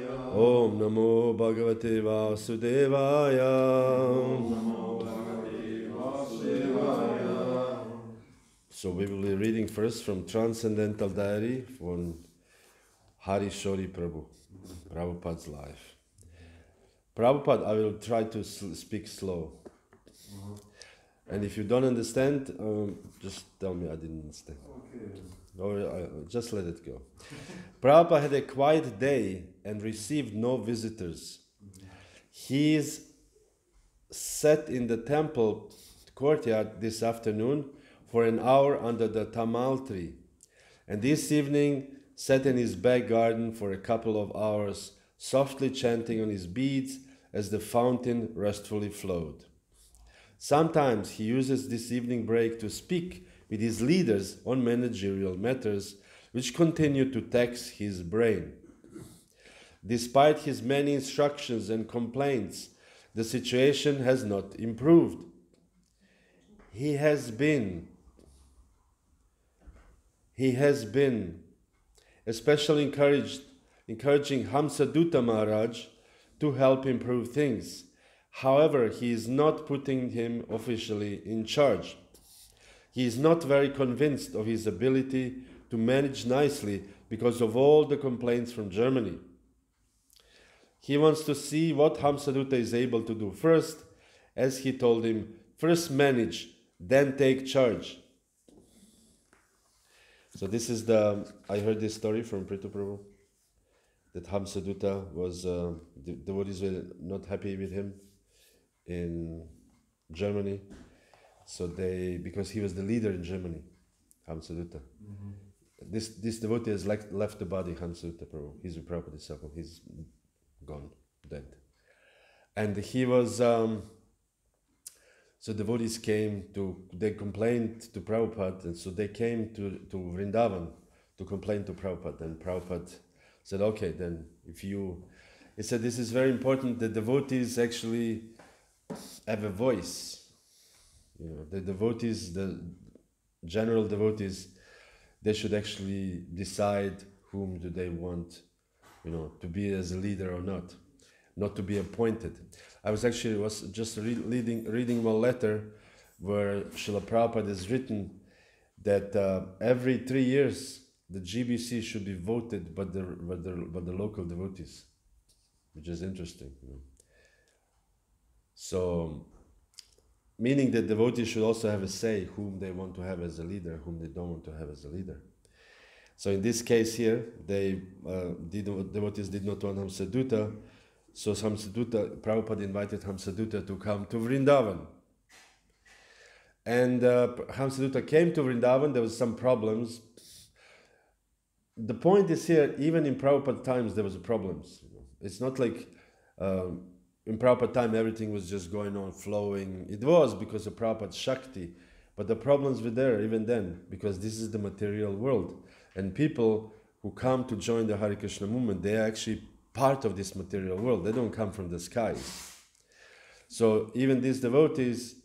Om Namo Bhagavate Vasudevaya. So we will be reading first from Transcendental Diary from Hari Shori Prabhu, Prabhupada's life. Prabhupada, I will try to speak slow. And if you don't understand, just tell me I didn't understand. Or just let it go. Prabhupada had a quiet day and received no visitors. He is sat in the temple courtyard this afternoon for an hour under the tamal tree, and this evening sat in his back garden for a couple of hours, softly chanting on his beads as the fountain restfully flowed. Sometimes he uses this evening break to speak with his leaders on managerial matters which continue to tax his brain. Despite his many instructions and complaints, the situation has not improved. He has been especially encouraging Hamsadutta Maharaj to help improve things. However, he is not putting him officially in charge. He is not very convinced of his ability to manage nicely because of all the complaints from Germany. He wants to see what Hamsadutta is able to do first, as he told him, first manage, then take charge. So this is I heard this story from Prithu Prabhu, that Hamsadutta was, the devotees were not happy with him in Germany. So because he was the leader in Germany, Hamsadutta. This devotee has left the body, Hamsadutta Prabhu. He's a Prabhupada disciple. He's gone, dead. And he was, so devotees they complained to Prabhupada, and so they came to Vrindavan to complain to Prabhupada. And Prabhupada said, okay, then he said, this is very important, the devotees actually have a voice. The devotees, the general devotees, they should actually decide whom do they want, to be as a leader or not to be appointed. I was just reading one letter where Srila Prabhupada has written that every 3 years the GBC should be voted by the local devotees, which is interesting. So, meaning that devotees should also have a say whom they want to have as a leader, whom they don't want to have as a leader. So in this case here, devotees did not want Hamsadutta, so Prabhupada invited Hamsadutta to come to Vrindavan. And Hamsadutta came to Vrindavan, there was some problems. The point is here, even in Prabhupada times there was problems. It's not like in Prabhupada time everything was just going on, flowing. It was because of Prabhupada's Shakti, but the problems were there even then, because this is the material world. And people who come to join the Hare Krishna movement, they are actually part of this material world. They don't come from the skies. So even these devotees,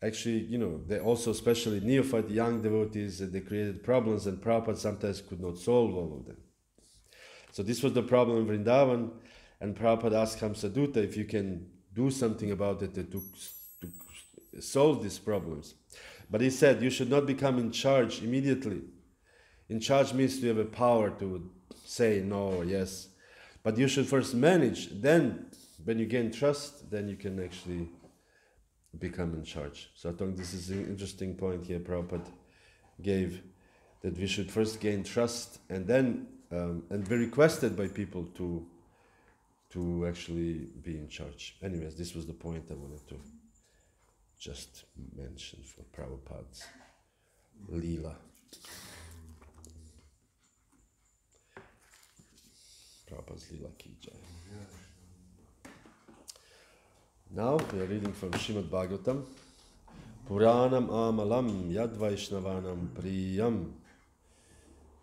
actually, they also, especially neophyte young devotees, they created problems, and Prabhupada sometimes could not solve all of them. So this was the problem in Vrindavan, and Prabhupada asked Hamsadutta if you can do something about it to solve these problems. But he said, you should not become in charge immediately. In charge means to have a power to say no or yes. But you should first manage. Then, when you gain trust, then you can actually become in charge. So I think this is an interesting point here Prabhupada gave, that we should first gain trust and then and be requested by people to actually be in charge. Anyways, this was the point I wanted to just mention for Prabhupada's Leela. Prabhupada's Leela ki Jaya. Now we are reading from Srimad Bhagavatam. Puranam amalam yad vaishnavanam priyam.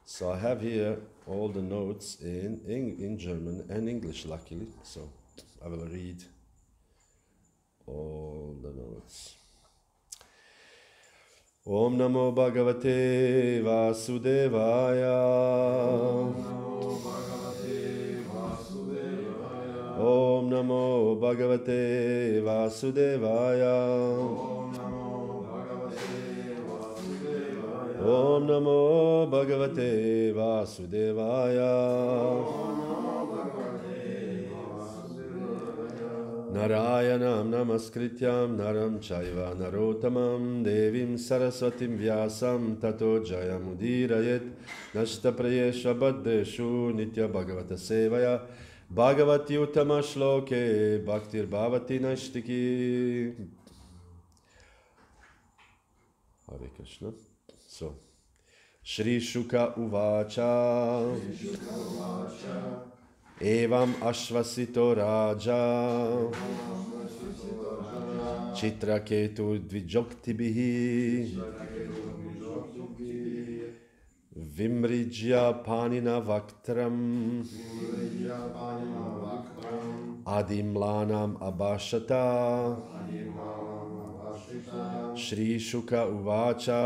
So I have here all the notes in German and English, luckily. So I will read all the notes. Om Namo Bhagavate Vasudevaya. Om Namo Bhagavate Vasudevaya. Om Namo Bhagavate Vasudevaya. Om Namo Bhagavate Vasudevaya. Narayanam Namaskrityam Naram Chaiva Narotamam Devim Saraswatim Vyasam Tato Jayamudirayet Nashtaprayesha Baddeshu Nitya Bhagavata Sevaya Bhagavati Uttama Shloke Bhaktir Bhavati Nashtiki. Hare Krishna. So, Shri Shuka Uvacha Evam Ashvasito Raja Chitraketu Dvijoktibihi Vimrijya Panina Vaktram Adimlanam Abhashata Shri Shuka Uvacha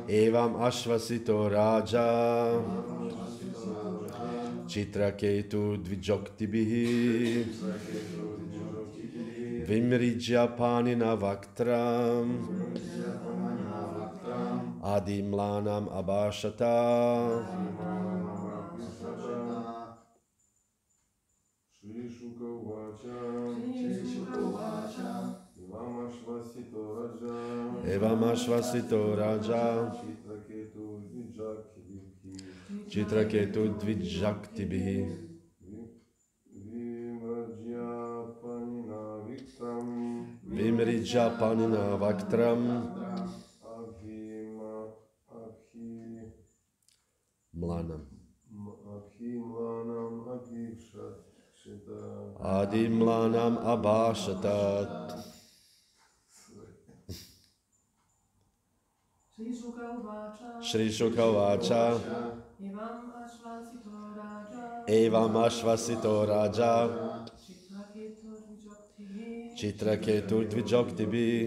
Evam Ashvasito Raja Chitraketu Dvijoktibihi Vimrijya Panina Vaktram Adimlanam Abhashata. Shri Shuka Uvacha Evam Ashvasito Raja Chitraketu Dvijaktibihi Vimrijya Panina Vaktram Mlanam Adimlanam Abhashatat. Shri Shuka Uvacha Evam Ashvasito Raja Chitraketu Dvijoktibihi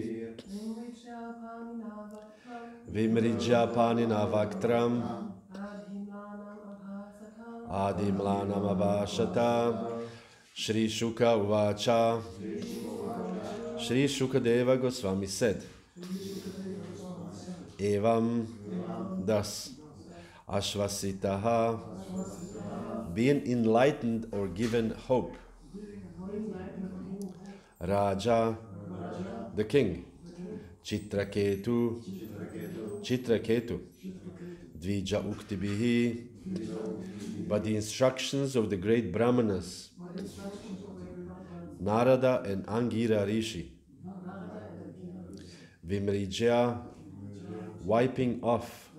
Vimrijya Panina Vaktram Adimlanam Abhashata. Shri Shuka Uvacha. Shri Shukadeva Goswami said, Evam, thus, Ashvasitaha, being enlightened or given hope. Raja, the king. Chitraketu, Dvija Uktibihi, by the instructions of the great Brahmanas, Narada and Angira Rishi. Vimrijya, wiping off.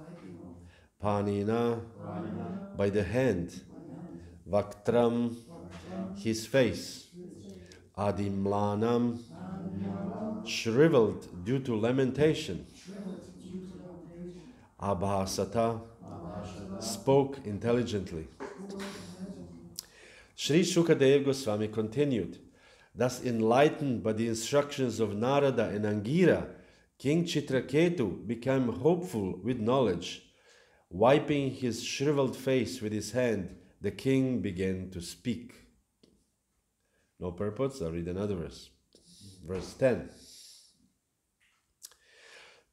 Panina, by the hand. Vaktram, his face. Adimlanam, shriveled due to lamentation. Abhasata, spoke intelligently. Sri Shukadev Goswami continued, thus enlightened by the instructions of Narada and Angira, King Chitraketu became hopeful with knowledge. Wiping his shriveled face with his hand, the king began to speak. No purpose, I'll read another verse. Verse 10.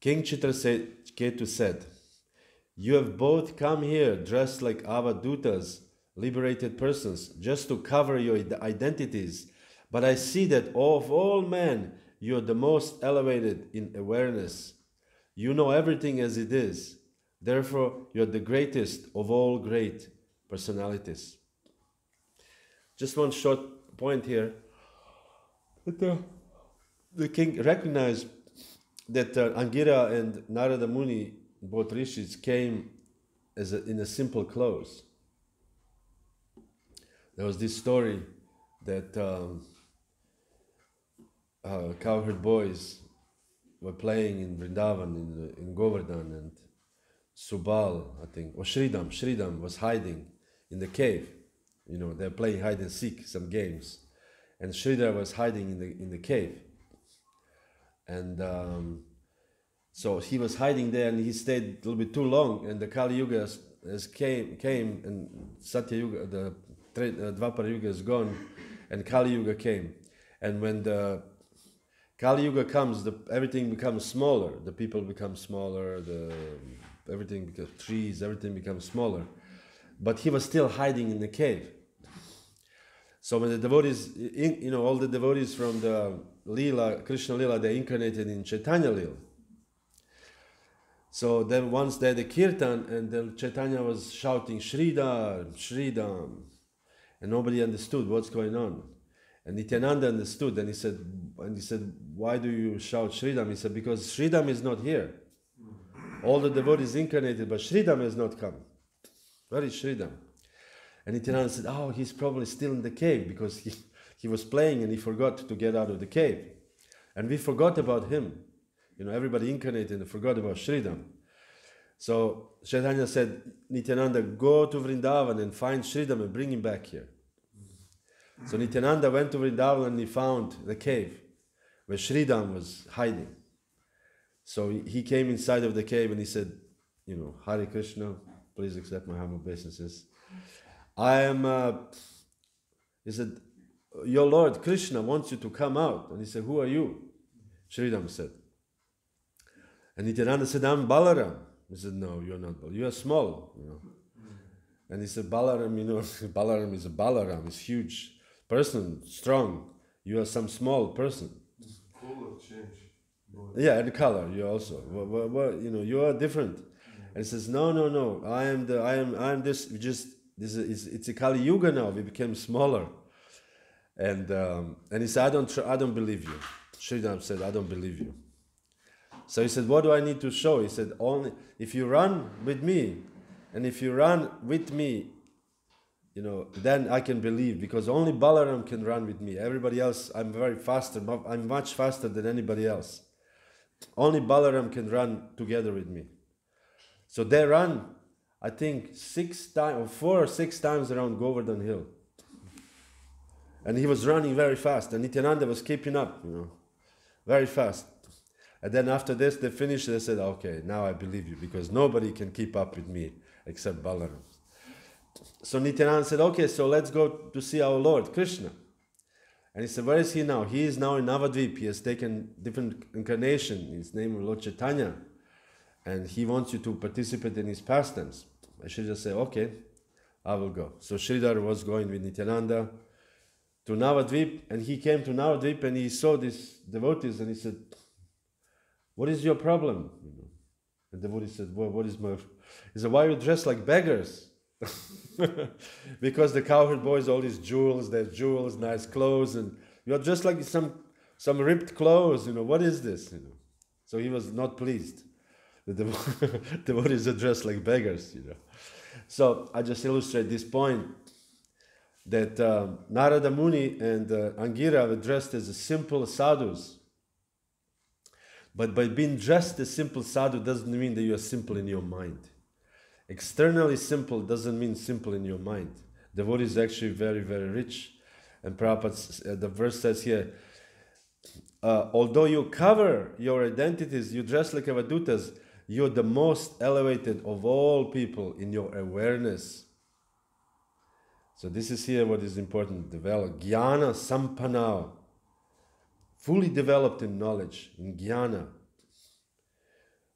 King Chitraketu said, you have both come here dressed like avadutas, liberated persons, just to cover your identities. But I see that of all men, you are the most elevated in awareness. You know everything as it is. Therefore, you are the greatest of all great personalities. Just one short point here. The king recognized that Angira and Narada Muni, both rishis, came in a simple clothes. There was this story that cowherd boys were playing in Vrindavan, in Govardhan, and Subal, I think, or Shridam was hiding in the cave. You know, they're playing hide and seek, some games. And Sridhar was hiding in the cave. And so he was hiding there, and he stayed a little bit too long, and the Kali Yuga came and Satya Yuga, the Dvapara Yuga is gone, and Kali Yuga came. And when the Kali Yuga comes, everything becomes smaller. The people become smaller. Everything becomes trees. Everything becomes smaller. But he was still hiding in the cave. So when the devotees, all the devotees from the Leela, Krishna Leela, they incarnated in Chaitanya Leela. So then once they had a kirtan, and then Chaitanya was shouting Shridhar, Shridham, and nobody understood what's going on. And Nityananda understood, and he said, why do you shout Shridham? He said, because Shridham is not here. All the devotees incarnated, but Shridham has not come. Where is Shridham? And Nityananda said, oh, he's probably still in the cave, because he was playing and he forgot to get out of the cave. And we forgot about him. Everybody incarnated and forgot about Shridham. So Chaitanya said, Nityananda, go to Vrindavan and find Shridham and bring him back here. So Nityananda went to Vrindavan and he found the cave where Shridham was hiding. So he came inside of the cave and he said, Hare Krishna, please accept my humble obeisances. He said, your Lord Krishna wants you to come out. And he said, who are you? Shridham said. And Nityananda said, I'm Balaram. He said, no, you're not Balaram. You are small. And he said, Balaram, Balaram is a Balaram. He's huge person, strong. You are some small person. Color change. Yeah, and color. You also. You are different. And he says, no. I am this. It's a Kali Yuga now. We became smaller. And he said, I don't believe you. Shridham said, I don't believe you. So he said, what do I need to show? He said, only if you run with me, and if you run with me, then I can believe, because only Balaram can run with me. Everybody else, I'm much faster than anybody else. Only Balaram can run together with me. So they ran, I think, 4 or 6 times around Govardhan Hill. And he was running very fast, and Nityananda was keeping up, very fast. And then after this, they finished, they said, okay, now I believe you, because nobody can keep up with me except Balaram. So Nityananda said, okay, so let's go to see our Lord, Krishna. And he said, where is he now? He is now in Navadvip. He has taken different incarnation. His name is Lord Chaitanya. And he wants you to participate in his pastimes. I should just say, okay, I will go. So Sridhar was going with Nityananda to Navadvip, and he came to Navadvip and he saw these devotees and he said, what is your problem? And the devotee said, well, what is my... He said, why are you dressed like beggars? Because the cowherd boys, all these jewels, they have jewels, nice clothes, and you're dressed like some ripped clothes, what is this? So he was not pleased. The devotees are dressed like beggars, So I just illustrate this point that Narada Muni and Angira were dressed as simple sadhus. But by being dressed as simple sadhu doesn't mean that you are simple in your mind. Externally simple doesn't mean simple in your mind. Devotee is actually very, very rich. And Prabhupada, the verse says here, although you cover your identities, you dress like avadutas, you're the most elevated of all people in your awareness. So this is here what is important. Develop jnana sampanna, fully developed in knowledge, in jnana.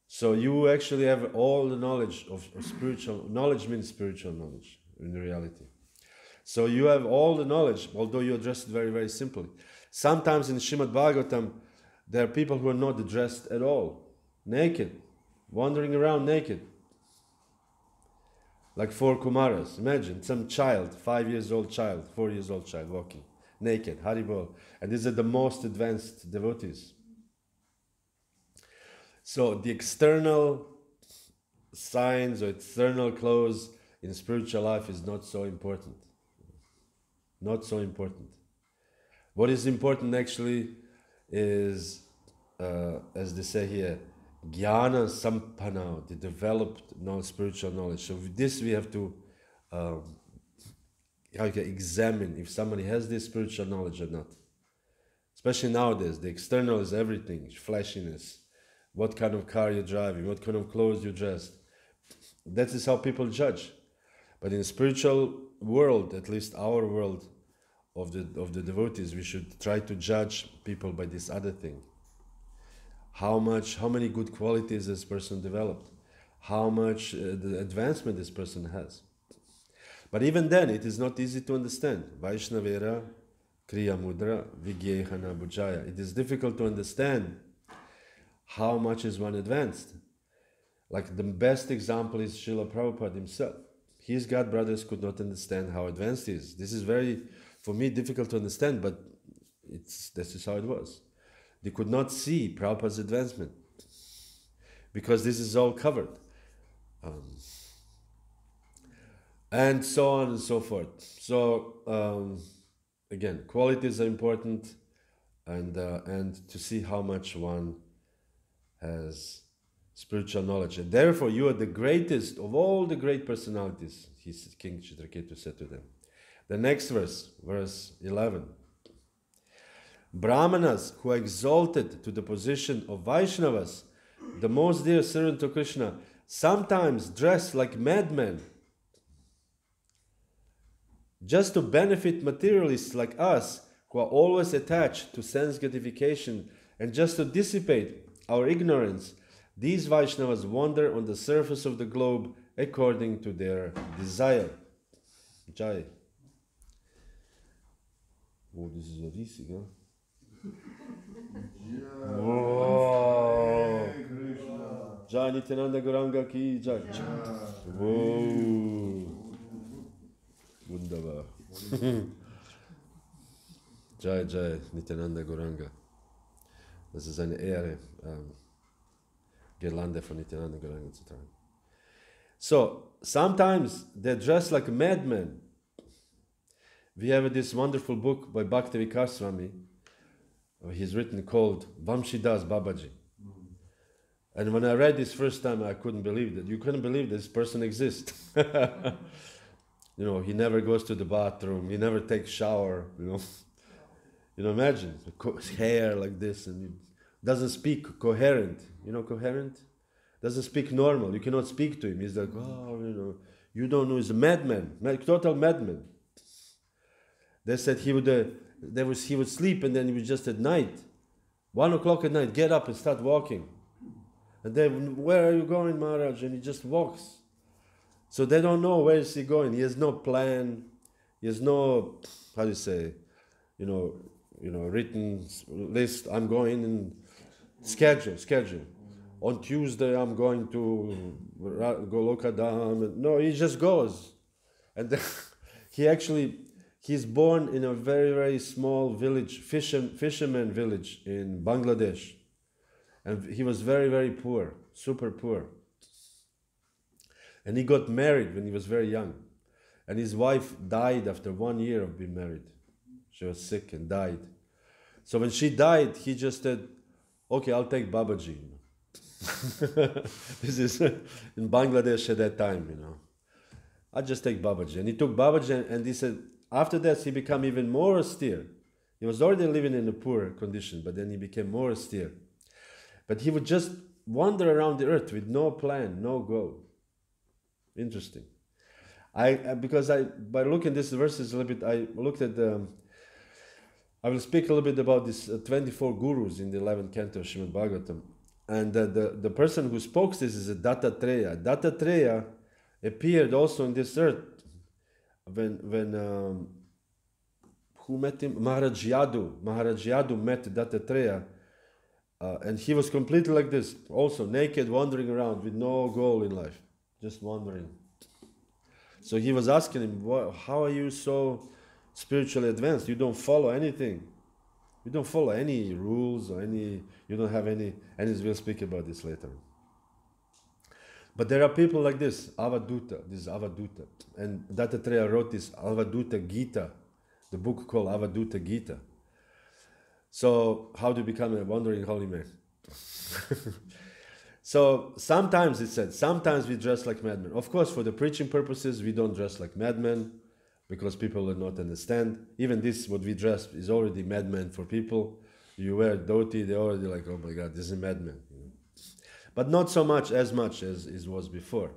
So you actually have all the knowledge of spiritual knowledge. Means spiritual knowledge in reality. So you have all the knowledge, although you're dressed very, very simply. Sometimes in Srimad Bhagavatam, there are people who are not dressed at all, naked, wandering around naked. Like 4 Kumaras. Imagine some child, 5 years old child, 4 years old child walking naked, Haribol. And these are the most advanced devotees. So the external signs or external clothes in spiritual life is not so important. Not so important. What is important actually is, as they say here, jnana sampanna, the developed spiritual knowledge. So with this we have to examine if somebody has this spiritual knowledge or not. Especially nowadays, the external is everything, flashiness. What kind of car you're driving, what kind of clothes you dressed. That is how people judge. But in spiritual world, at least our world of the devotees, we should try to judge people by this other thing. How many good qualities this person developed, how much the advancement this person has. But even then, it is not easy to understand. Vaishnavera, Kriya Mudra, Vigyehana Bujaya. It is difficult to understand how much is one advanced. Like the best example is Srila Prabhupada himself. His god brothers could not understand how advanced he is. This is very, for me, difficult to understand, but this is how it was. They could not see Prabhupada's advancement because this is all covered. And so on and so forth. So, again, qualities are important, and to see how much one has spiritual knowledge. And therefore, you are the greatest of all the great personalities, King Chitraketu said to them. The next verse, verse 11. Brahmanas who are exalted to the position of Vaishnavas, the most dear servant of Krishna, sometimes dress like madmen, just to benefit materialists like us, who are always attached to sense gratification, and just to dissipate our ignorance. These Vaishnavas wander on the surface of the globe according to their desire. Jaya. Oh, this is a risky, huh? Whoa. Jai Nityananda Gauranga ki Jai. Whoa. Wunderbar. Jai Jai Nityananda Gauranga. Das ist eine Ehre, Girlande von Nityananda Gauranga zu tragen. So, sometimes they're dressed like madmen. We have this wonderful book by Bhakti Swami. He's written called Vamshidas Babaji. And when I read this first time, I couldn't believe that. You couldn't believe this person exists. You know, he never goes to the bathroom. He never takes shower. You know, imagine his hair like this, and he doesn't speak coherent. You know, coherent doesn't speak normal. You cannot speak to him. He's like, oh, you know, you don't know. He's a madman, total madman. They said he would sleep, and then he would just at night, 1 o'clock at night, get up and start walking. And then, where are you going, Maharaj? And he just walks. So they don't know where is he going. He has no plan. He has no, how do you say, written list. I'm going in schedule. On Tuesday, I'm going to Golokadam. No, he just goes. And then he's born in a very, very small village, fisherman village in Bangladesh. And he was very, very poor, super poor. And he got married when he was very young. And his wife died after 1 year of being married. She was sick and died. So when she died, he just said, okay, I'll take Babaji. This is in Bangladesh at that time, I'll just take Babaji. And he took Babaji, and he said, after that, he became even more austere. He was already living in a poor condition, but then he became more austere. But he would just wander around the earth with no plan, no goal. Interesting. By looking at these verses a little bit, I looked at I will speak a little bit about these 24 gurus in the 11th canto of Srimad Bhagavatam. And the person who spoke this is a Dattatreya. Dattatreya appeared also on this earth when who met him? Maharaj Yadu. Maharaj Yadu met Dattatreya. And he was completely like this, also naked, wandering around with no goal in life, just wandering. So he was asking him, how are you so spiritually advanced? You don't follow anything. You don't follow any rules or you don't have any, and we'll speak about this later. But there are people like this, Avaduta. And Dattatreya wrote this Avaduta Gita, the book called Avaduta Gita. So, how to become a wandering holy man? So, sometimes we dress like madmen. Of course, for the preaching purposes, we don't dress like madmen because people will not understand. Even this, what we dress, is already madman for people. You wear dhoti, they're already like, oh my God, this is a madman. But not so much as it was before.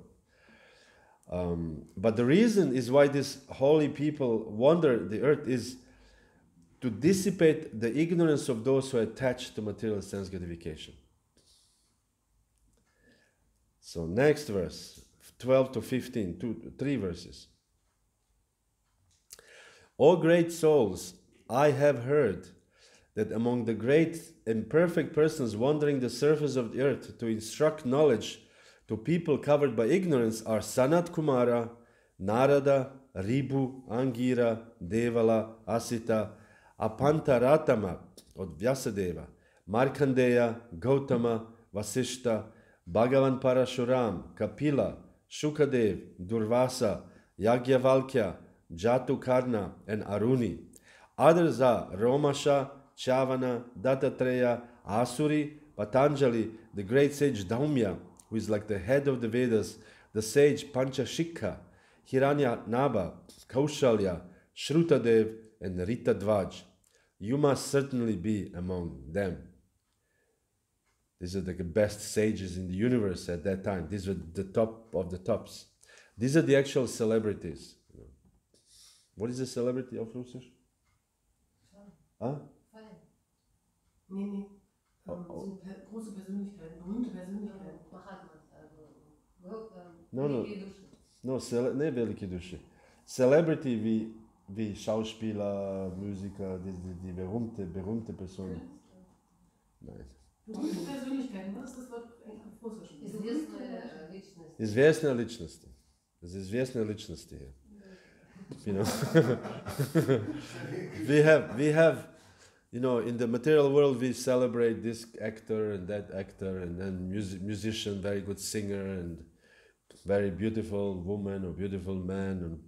But the reason is why these holy people wander the earth is to dissipate the ignorance of those who are attached to material sense gratification. So next verse, 12 to 15, 3 verses. O great souls, I have heard that among the great and perfect persons wandering the surface of the earth to instruct knowledge to people covered by ignorance are Sanat Kumara, Narada, Ribu, Angira, Devala, Asita, Apantaratama od Vyasadeva, Markandeya, Gautama, Vasishta, Bhagavan Parashuram, Kapila, Shukadev, Durvasa, Yagyavalkya, Jatu and Aruni. Others are Romasha, Chavana, Dattatreya, Asuri, Patanjali, the great sage Daumya, who is like the head of the Vedas, the sage Panchashikha, Hiranyanaба, Kaushalya, Shrutadev, and Ritadvaj. You must certainly be among them. These are the best sages in the universe at that time. These were the top of the tops. These are the actual celebrities. What is a celebrity of Russisch? Huh? Nee, nee. Große Persönlichkeiten, berühmte Persönlichkeiten. No, ne velike duše. Celebrity wie Schauspieler, Musiker, die berühmte Personen. Nein. Berühmte Persönlichkeiten, was ist das Wort auf Russisch? Известные личности. Известные личности here. You know, we have, you know, in the material world we celebrate this actor and that actor, and then musician, very good singer, and very beautiful woman or beautiful man.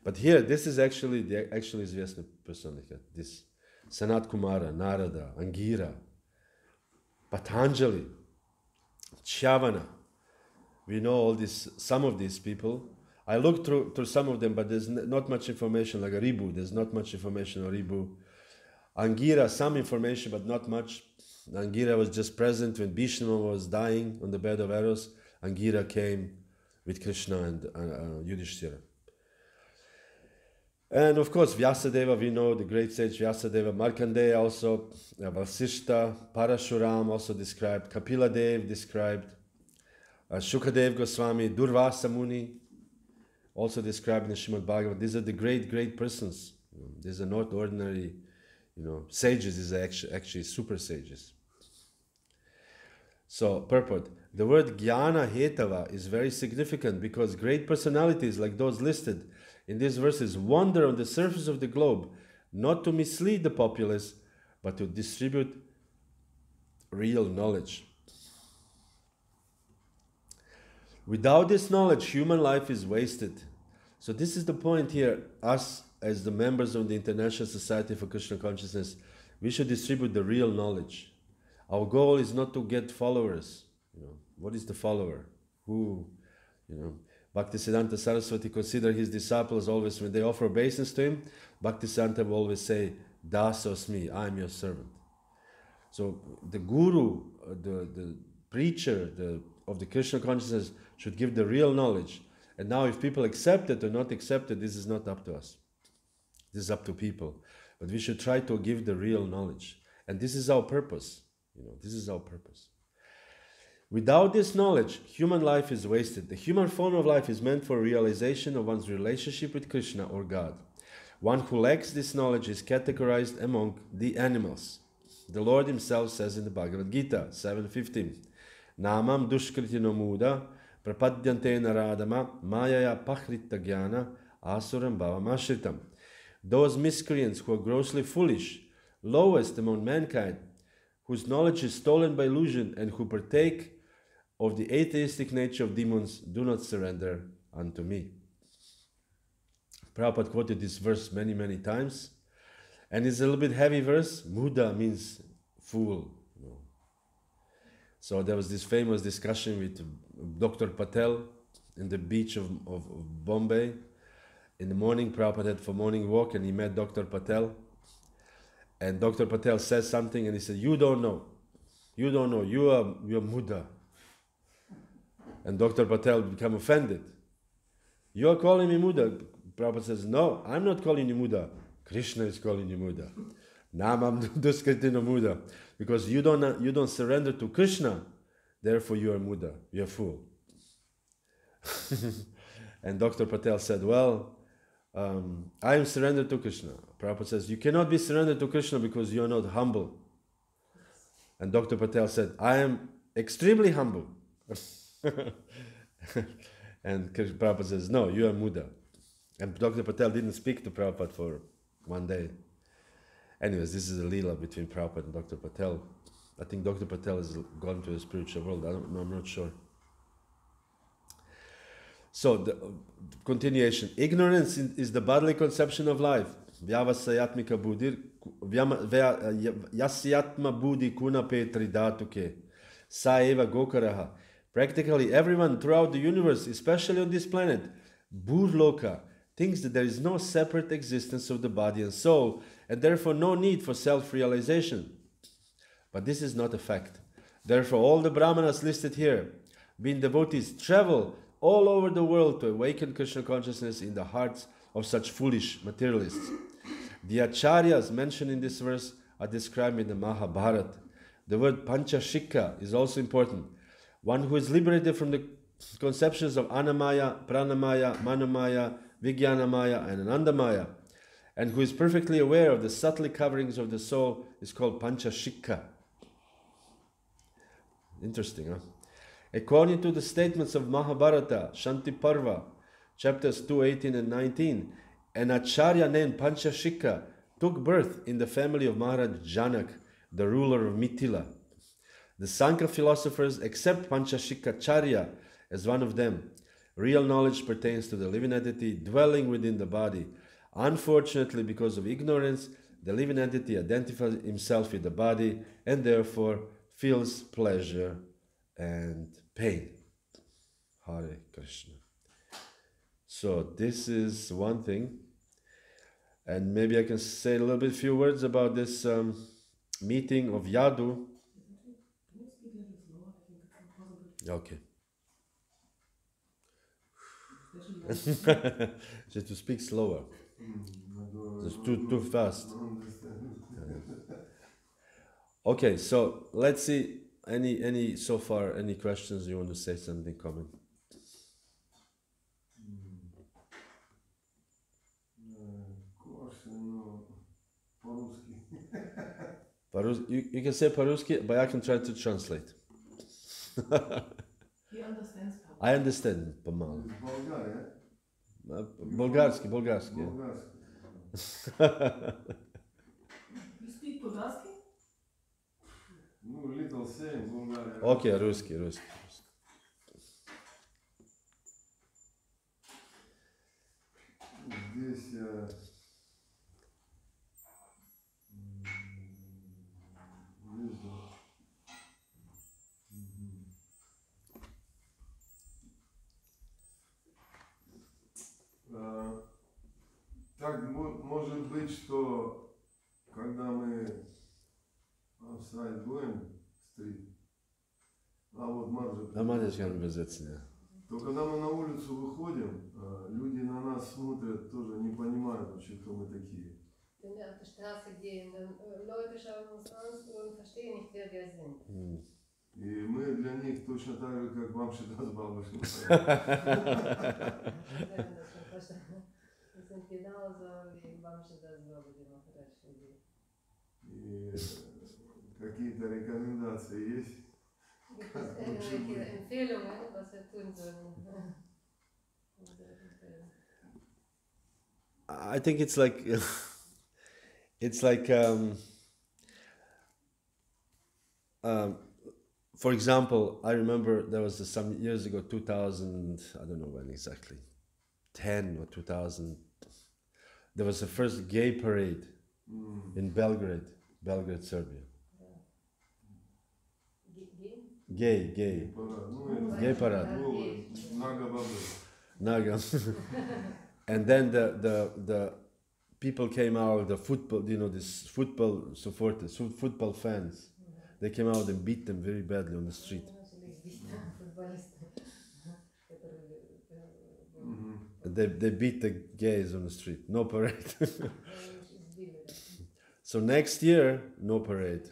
But here, this is actually the actually известная personificat. This Sanat Kumara, Narada, Angira, Patanjali, Chavana. We know all this. Some of these people. I looked through some of them, but there's not much information, like a Ribu. There's not much information on Ribu. Angira, some information, but not much. Angira was just present when Bhishma was dying on the bed of Eros. Angira came with Krishna and Yudhishthira. And of course, Vyasadeva, we know the great sage Vyasadeva. Markandeya also, Vasishta, Parashuram also described. Kapila Dev described. Shukadev Goswami, Durvasa Muni, also described in the Srimad Bhagavatam. These are the great persons. These are not ordinary, sages. These are actually super sages. So, purport. The word Jnana Hetava is very significant because great personalities like those listed in these verses wander on the surface of the globe, not to mislead the populace, but to distribute real knowledge. Without this knowledge, human life is wasted. So this is the point here. Us, as the members of the International Society for Krishna Consciousness, we should distribute the real knowledge. Our goal is not to get followers. What is the follower? Who, Bhaktisiddhanta Saraswati considered his disciples always, when they offer obeisance to him, Bhaktisiddhanta will always say, Dasosmi, I am your servant. So the guru, the preacher of the Krishna consciousness should give the real knowledge. And now if people accept it or not accept it, this is not up to us. This is up to people. But we should try to give the real knowledge. And this is our purpose. This is our purpose. Without this knowledge, human life is wasted. The human form of life is meant for realization of one's relationship with Krishna or God. One who lacks this knowledge is categorized among the animals. The Lord himself says in the Bhagavad Gita 7:15, Namam dushkritino muda prapadyante naradama mayaya pachrita jnana asuram bhavam ashritam. Those miscreants who are grossly foolish, lowest among mankind, whose knowledge is stolen by illusion and who partake of the atheistic nature of demons, do not surrender unto me. Prabhupada quoted this verse many, many times. And it's a little bit heavy verse. Muda means fool. So there was this famous discussion with Dr. Patel in the beach of Bombay. In the morning, Prabhupada had for morning walk and he met Dr. Patel. And Dr. Patel says something and he said, you don't know, you are Muda. And Dr. Patel became offended. You are calling me Muda. Prabhupada says, no, I'm not calling you Muda. Krishna is calling you Muda. Namam Duskritino Muda. Because you don't surrender to Krishna, therefore you are Muda. You are fool. And Dr. Patel said, well, I am surrendered to Krishna. Prabhupada says, you cannot be surrendered to Krishna because you are not humble. And Dr. Patel said, I am extremely humble. And Prabhupada says, no, you are Muda. And Dr. Patel didn't speak to Prabhupada for one day. Anyways, this is a lila between Prabhupada and Dr. Patel. I think Dr. Patel has gone to the spiritual world. I don't know, I'm not sure. So, the continuation. Ignorance is the bodily conception of life. Vyavasayatmika buddhir, yasyatma buddhi kuna petridatuke, saeva gokaraha. Practically everyone throughout the universe, especially on this planet, burloka, thinks that there is no separate existence of the body and soul, and therefore no need for self-realization. But this is not a fact. Therefore, all the brahmanas listed here, being devotees, travel all over the world to awaken Krishna consciousness in the hearts of such foolish materialists. The acharyas mentioned in this verse are described in the Mahabharata. The word panchashikha is also important. One who is liberated from the conceptions of Annamaya, Pranamaya, Manomaya, Vijnanamaya, and Anandamaya, and who is perfectly aware of the subtle coverings of the soul is called panchashikha. Interesting, huh? According to the statements of Mahabharata, Shanti Parva, chapters 2, 18 and 19, an acharya named Panchashikha took birth in the family of Maharaj Janak, the ruler of Mithila. The Sankhya philosophers accept Panchashikacharya as one of them. Real knowledge pertains to the living entity dwelling within the body. Unfortunately, because of ignorance, the living entity identifies himself with the body and therefore feels pleasure and pain. Hare Krishna. So this is one thing. And maybe I can say a little bit few words about this meeting of Yadu. Okay. Just to speak slower. It's too fast. Okay, so let's see. Any so far any questions? You want to say something? Comment. You can say по-русски, but I can try to translate. He understands. I understand помалу. Болгарский. You speak Bulgarski? Little same, Bulgaria. Окей, русский. Здесь так может быть, что когда мы outside going street, вот Марджа, Нормально kann übersetzen, ja. то когда мы на улицу выходим, люди на нас смотрят, тоже не понимают вообще, кто мы такие. Wenn wir auf die Straße gehen, dann Leute schauen uns an und verstehen nicht, wer wir sind. И мы для них точно так же, как вам всегда с бабушкой. Wir sind genauso wie Bamsche das Baba, die Maharaj. И какие-то рекомендации есть? Gibt es irgendwelche Empfehlungen, was wir tun sollen? I think it's like for example, I remember there was some years ago, 2000, I don't know when exactly, 10 or 2000, there was the first gay parade in Belgrade, Serbia. Gay parade. Naga. And then the people came out, the football, this football supporters, football fans. They came out and beat them very badly on the street. And they beat the gays on the street. No parade. избили, да. So next year, no parade.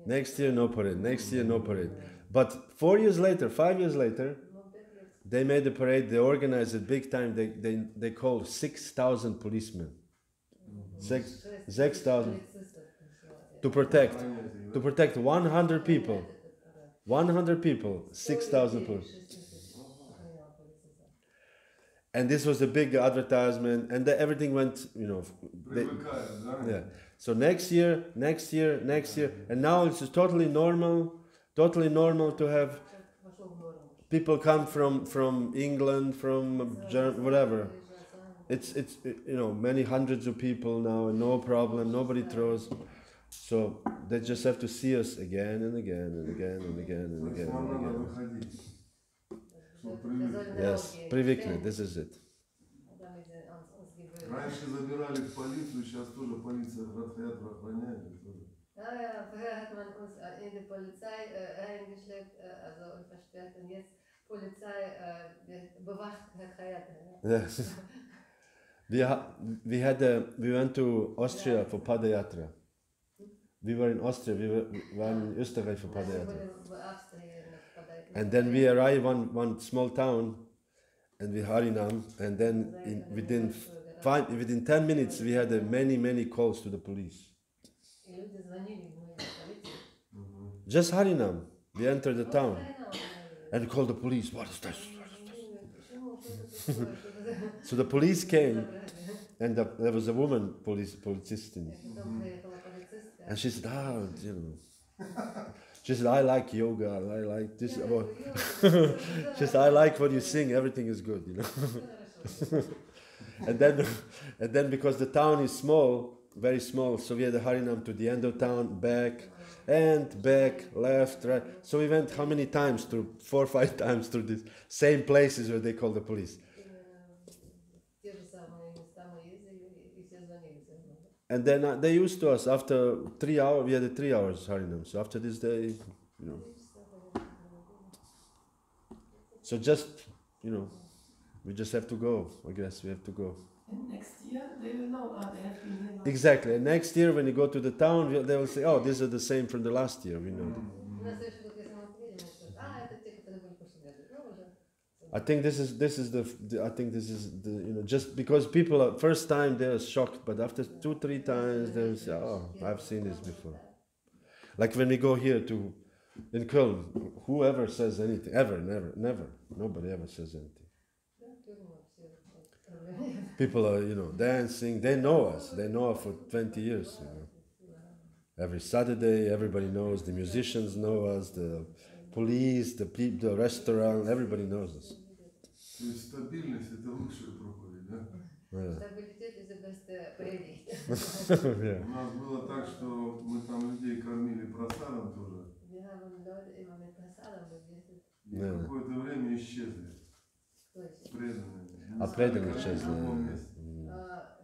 Next year, no parade. Next year, no parade. But 4 years later, 5 years later, Ну, 5 лет. they made the parade. They organized it big time. They called 6,000 policemen. 6,000 Полицистов пришло. to protect 100 people. 100 people, 6,000 police. And this was a big advertisement, and everything went, Привыкают, да? yeah. So next year, and now it's totally normal to have Вошел в норму. people come from England, from Germany, whatever. It's many hundreds of people now, and no problem, nobody throws. So they just have to see us again and again and again and again and То есть again нам and надо again. выходить. Чтобы привыкли. Yes, привыкли, this is it. Раньше забирали в полицию, сейчас тоже полиция охраняет. Ja, ja, vorher hat man uns in die Polizei reingeschleppt, also versperrt, und jetzt Polizei bewacht Herr Kayat. Yes. We went to Austria for Padayatra. We were in Austria, waren in Österreich for Padayatra. And then we arrived one small town, and we Harinam, and then within 10 minutes we had many calls to the police. Just Harinam. We entered the town and called the police. What is this? So the police came, and there was a woman policist in it. And she said, she said, I like yoga, I like this. She said, I like what you sing, everything is good, and then because the town is small, very small, so we had a Harinam to the end of town, back, left, right. So we went how many times? 4 or 5 times through these same places where they call the police. And then they used to us after 3 hours. We had a 3 hours Harinam. So after this day, So just, we just have to go. I guess we have to go. And next year they will know. They have been here. Exactly. And next year when you go to the town, they will say, "Oh, these are the same from the last year." We know them. I think this is the just because people are first time they are shocked, but after 2-3 times they will say, "Oh, I've seen this before." Like when we go here in Köln, whoever says anything, never, nobody ever says anything. People are, dancing. They know us. They know us for 20 years. Every Saturday, everybody knows. The musicians know us. The police, the people, the restaurant. Everybody knows us. То есть стабильность это лучшая проповедь, да? Стабилитет is the best predigt. Yeah. У нас было так, что мы там людей кормили просадом тоже. Wir haben Leute immer mit Prasadam bewirtet. И какое-то время исчезли. Преданные. Преданные исчезли.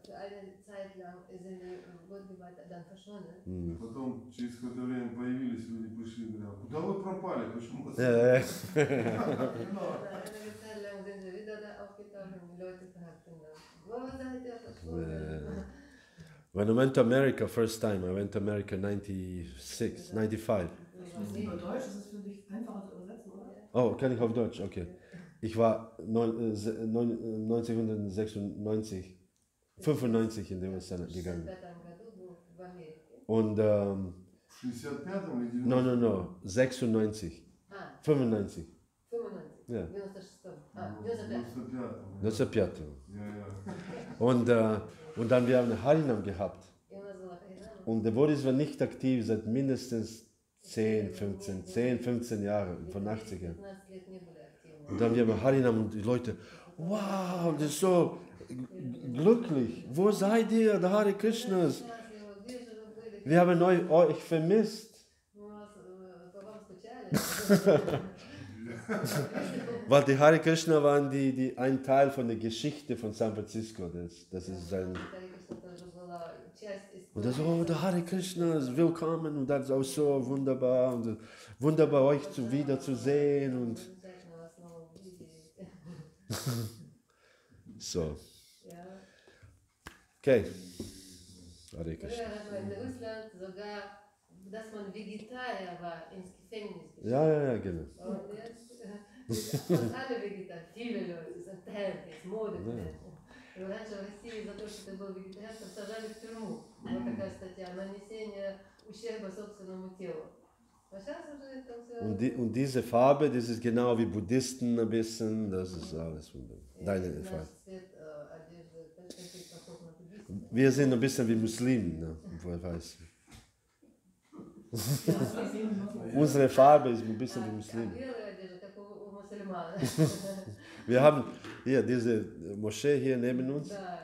Für eine Zeit lang sind die Gottgeweiht dann verschwunden. Потом через какое-то время появились люди, пришли и говорят, куда вы пропали, почему? Yeah. Eine Zeit lang sind sie wieder da aufgetaucht und die Leute fragten dann, wo seid ihr verschwunden? When I went to America first time, I went to America 96, 95. Das ist über Deutsch, das ist für dich einfacher zu übersetzen, oder? Oh, kann ich auf Deutsch? Okay. Ich war 1996, 95 in die USA gegangen. Und, 65-м или 90-м? no, 96. 95. 95. Ja. 95. 95. Ja. Und dann wir haben eine Harinam gehabt. Und der Boris war nicht aktiv seit mindestens 10, 15 Jahren, von 80ern. Und dann wir haben Harinam und die Leute, wow, das ist so glücklich. Wo seid ihr, der Hare Krishnas? Wir haben euch vermisst. Weil die Hare Krishna waren ein Teil von der Geschichte von San Francisco. Das ist sein. Und das, oh, der Hare Krishna ist willkommen und das ist auch so wunderbar und wunderbar euch wiederzusehen und So. Ja. Okay. Hare Früher Krishna. hat man in Russland sogar, dass man Vegetarier war, ins Gefängnis geschickt. Ja, genau. Und jetzt sind fast alle Vegetarier. Viele Leute sind тренд, есть мода тренд. И раньше в России за то, что ты был вегетарианцем, сажали в тюрьму. Вот такая статья, нанесение ущерба собственному телу. А сейчас уже это все... Und diese Farbe, das ist genau wie Buddhisten ein bisschen, das ist alles von deiner Farbe. Наш цвет одежды чуть похож на буддийский. Wir sind ein bisschen wie Muslimen, ne? Woher weiß. Unsere Farbe ist ein bisschen wie Muslimen. Белая одежда, как у мусульман. Wir haben hier diese Moschee hier neben uns. Да,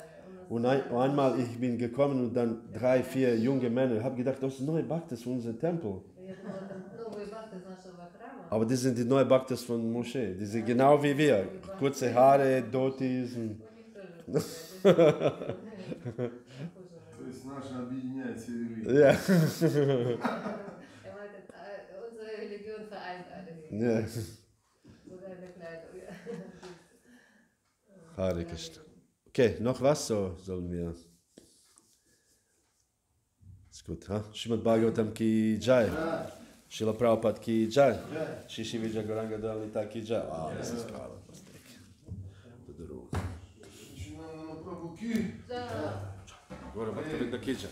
Und einmal, ich bin gekommen und dann 3, 4 junge Männer. Ich habe gedacht, das sind neue Bhaktis von unserem Tempel. я думала, там новые бхакты из нашего храма. Aber das sind die neuen Bhaktis von Moschee. Die sind genau wie wir. Kurze Haare, Dhotis. Und У них тоже такая одежда. То есть наша объединяет все религии. ja. Er meinte, unsere Religion vereint alle. Ja. Sogar in der Kleidung. Hare Krishna. Okay, noch was? So sollen wir. Ist gut, ha? Srimad Bhagavatam ki Jai. Srila Prabhupada ki Jai. Shishi Vijay Gauranga Dalita ki Jai. Wow, das ist gerade was dick. Начинаем на Прабhu-ки. Да. Gaura Bhakta ki Jai.